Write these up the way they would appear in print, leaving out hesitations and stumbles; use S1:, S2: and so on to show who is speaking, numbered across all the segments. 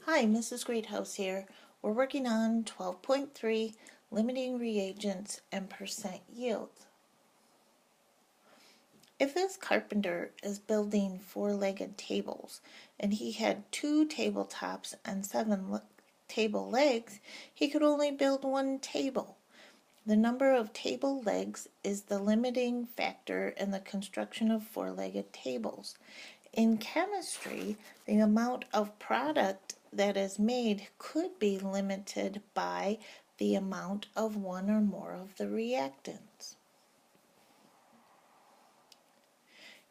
S1: Hi, Mrs. Greathouse here. We're working on 12.3, limiting reagents and percent yield. If this carpenter is building four-legged tables and he had two tabletops and seven table legs, he could only build one table. The number of table legs is the limiting factor in the construction of four-legged tables. In chemistry, the amount of product that is made could be limited by the amount of one or more of the reactants.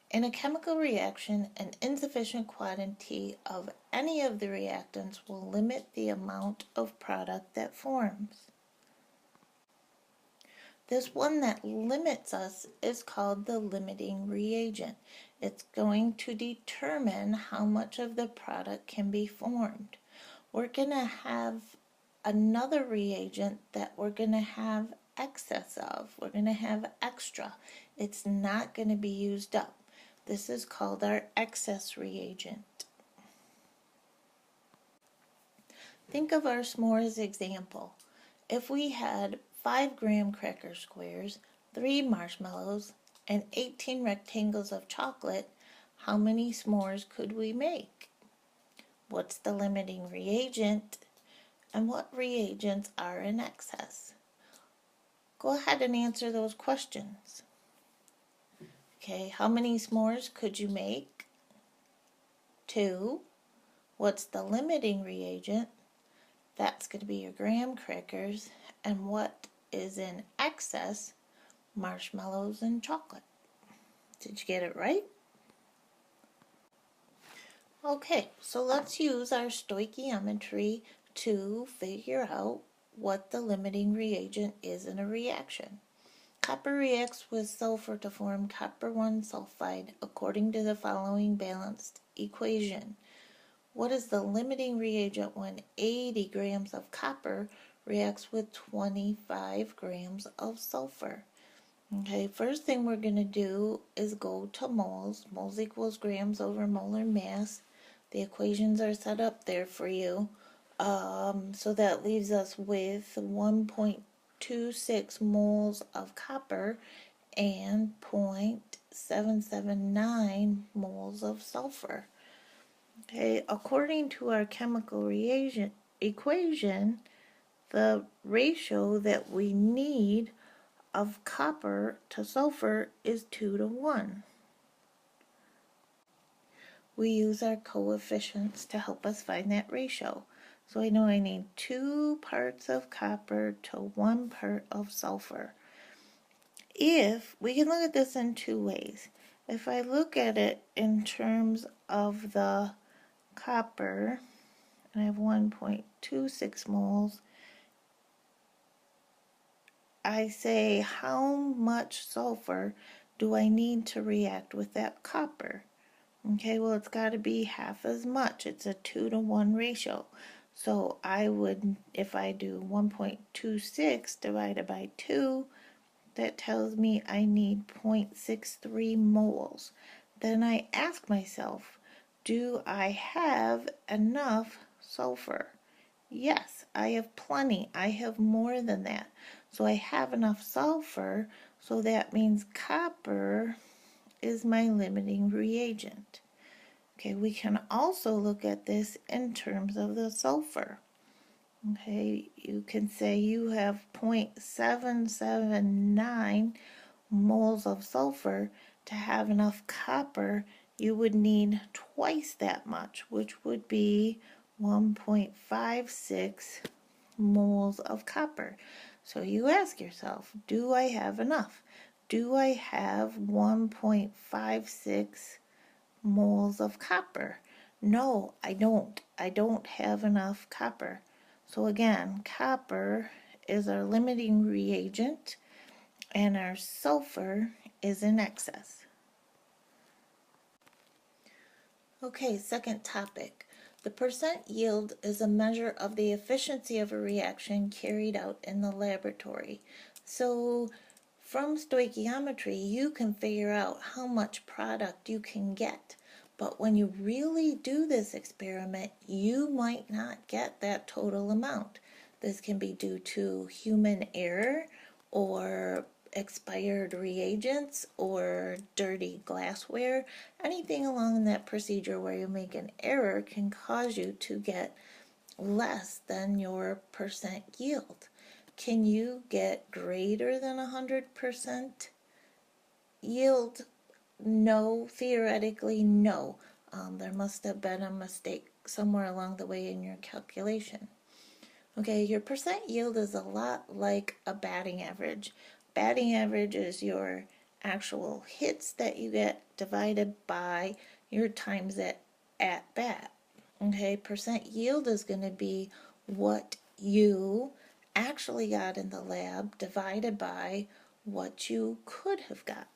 S1: In a chemical reaction, an insufficient quantity of any of the reactants will limit the amount of product that forms. This one that limits us is called the limiting reagent. It's going to determine how much of the product can be formed. We're going to have another reagent that we're going to have excess of. We're going to have extra. It's not going to be used up. This is called our excess reagent. Think of our s'mores example. If we had 5 graham cracker squares, 3 marshmallows, and 18 rectangles of chocolate, how many s'mores could we make? What's the limiting reagent? And what reagents are in excess? Go ahead and answer those questions. Okay, how many s'mores could you make? 2. What's the limiting reagent? That's going to be your graham crackers. And what is in excess? Marshmallows and chocolate. Did you get it right? Okay, so let's use our stoichiometry to figure out what the limiting reagent is in a reaction. Copper reacts with sulfur to form copper 1 sulfide according to the following balanced equation. What is the limiting reagent when 80 grams of copper reacts with 25 grams of sulfur? Okay, first thing we're going to do is go to moles. Moles equals grams over molar mass. The equations are set up there for you. So that leaves us with 1.26 moles of copper and 0.779 moles of sulfur. Okay, according to our chemical reagent equation, the ratio that we need of copper to sulfur is 2 to 1. We use our coefficients to help us find that ratio. So I know I need 2 parts of copper to 1 part of sulfur. If we can look at this in 2 ways. If I look at it in terms of the copper, and I have 1.26 moles, I say how much sulfur do I need to react with that copper? Okay, well it's got to be half as much. It's a 2 to 1 ratio. So I would, if I do 1.26 divided by 2, that tells me I need 0.63 moles. Then I ask myself, do I have enough sulfur? Yes, I have plenty. I have more than that. So I have enough sulfur, so that means copper is my limiting reagent. Okay, we can also look at this in terms of the sulfur. Okay, you can say you have 0.779 moles of sulfur. To have enough copper, you would need twice that much, which would be 1.56 moles of copper. So you ask yourself, do I have enough? Do I have 1.56 moles of copper? No, I don't. I don't have enough copper. So again, copper is our limiting reagent and our sulfur is in excess. Okay, second topic. The percent yield is a measure of the efficiency of a reaction carried out in the laboratory. So from stoichiometry, you can figure out how much product you can get. But when you really do this experiment, you might not get that total amount. This can be due to human error or expired reagents or dirty glassware. Anything along that procedure where you make an error can cause you to get less than your percent yield. Can you get greater than 100% yield? No, theoretically, no. There must have been a mistake somewhere along the way in your calculation. Okay, your percent yield is a lot like a batting average. Batting average is your actual hits that you get divided by your times at bat. Okay, percent yield is going to be what you actually got in the lab divided by what you could have got.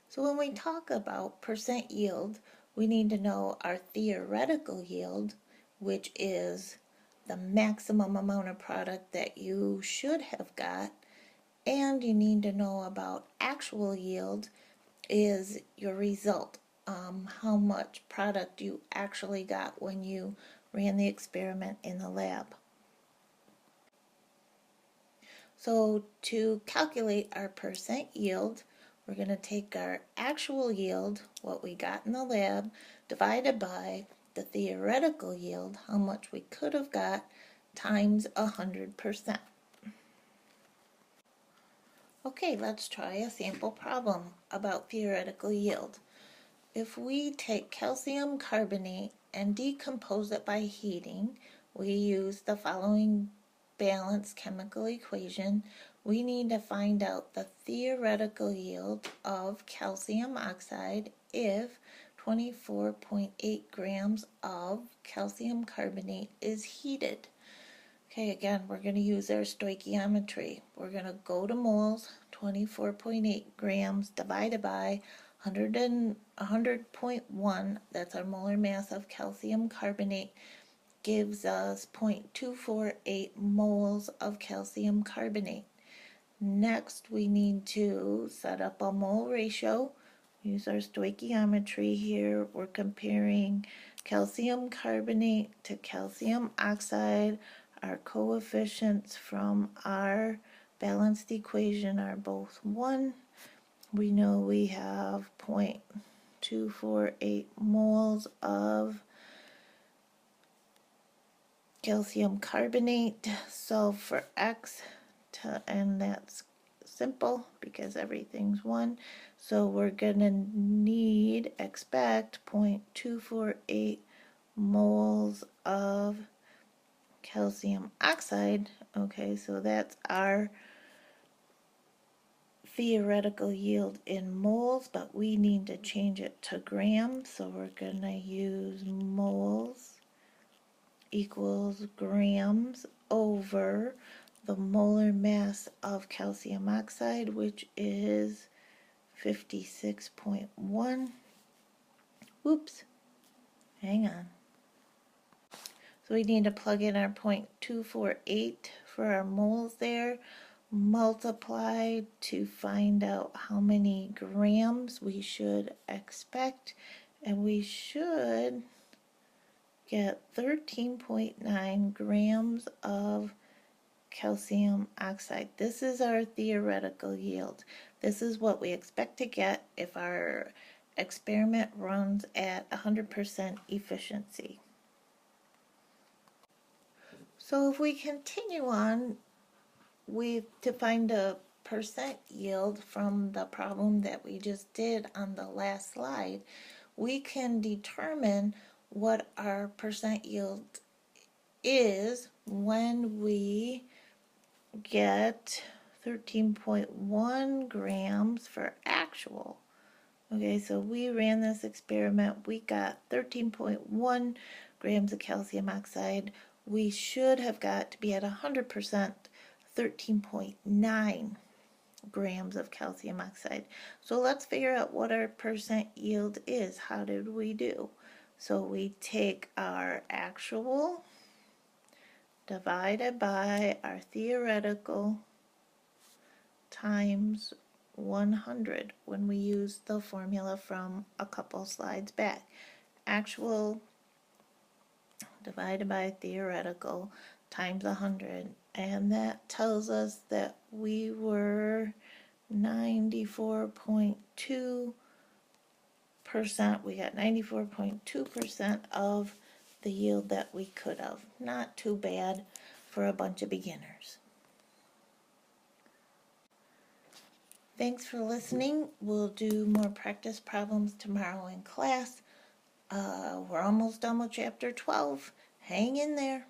S1: So when we talk about percent yield, we need to know our theoretical yield, which is the maximum amount of product that you should have got, and you need to know about actual yield is your result, how much product you actually got when you ran the experiment in the lab. So to calculate our percent yield, we're going to take our actual yield, what we got in the lab, divided by the theoretical yield, how much we could have got, times 100%. Okay, let's try a sample problem about theoretical yield. If we take calcium carbonate and decompose it by heating, we use the following balanced chemical equation. We need to find out the theoretical yield of calcium oxide if 24.8 grams of calcium carbonate is heated. Okay, again, we're going to use our stoichiometry. We're going to go to moles, 24.8 grams divided by 100.1, that's our molar mass of calcium carbonate, gives us 0.248 moles of calcium carbonate. Next, we need to set up a mole ratio. Use our stoichiometry here. We're comparing calcium carbonate to calcium oxide. Our coefficients from our balanced equation are both 1. We know we have 0.248 moles of calcium carbonate. Solve for x, and that's simple because everything's 1. So we're going to expect 0.248 moles of calcium oxide. Okay, so that's our theoretical yield in moles, but we need to change it to grams, so we're going to use moles equals grams over the molar mass of calcium oxide, which is 56.1. Oops, hang on. So we need to plug in our 0.248 for our moles there, multiply to find out how many grams we should expect, and we should get 13.9 grams of calcium oxide. This is our theoretical yield. This is what we expect to get if our experiment runs at 100% efficiency. So if we continue on, to find a percent yield from the problem that we just did on the last slide, we can determine what our percent yield is when we get 13.1 grams for actual. Okay, so we ran this experiment, we got 13.1 grams of calcium oxide. We should have got to be at 100%, 13.9 grams of calcium oxide. So let's figure out what our percent yield is. How did we do? So we take our actual divided by our theoretical times 100 when we use the formula from a couple slides back. Actual divided by theoretical times 100, and that tells us that we were 94.2%. We got 94.2% of the yield that we could have. Not too bad for a bunch of beginners. Thanks for listening. We'll do more practice problems tomorrow in class. We're almost done with chapter 12. Hang in there.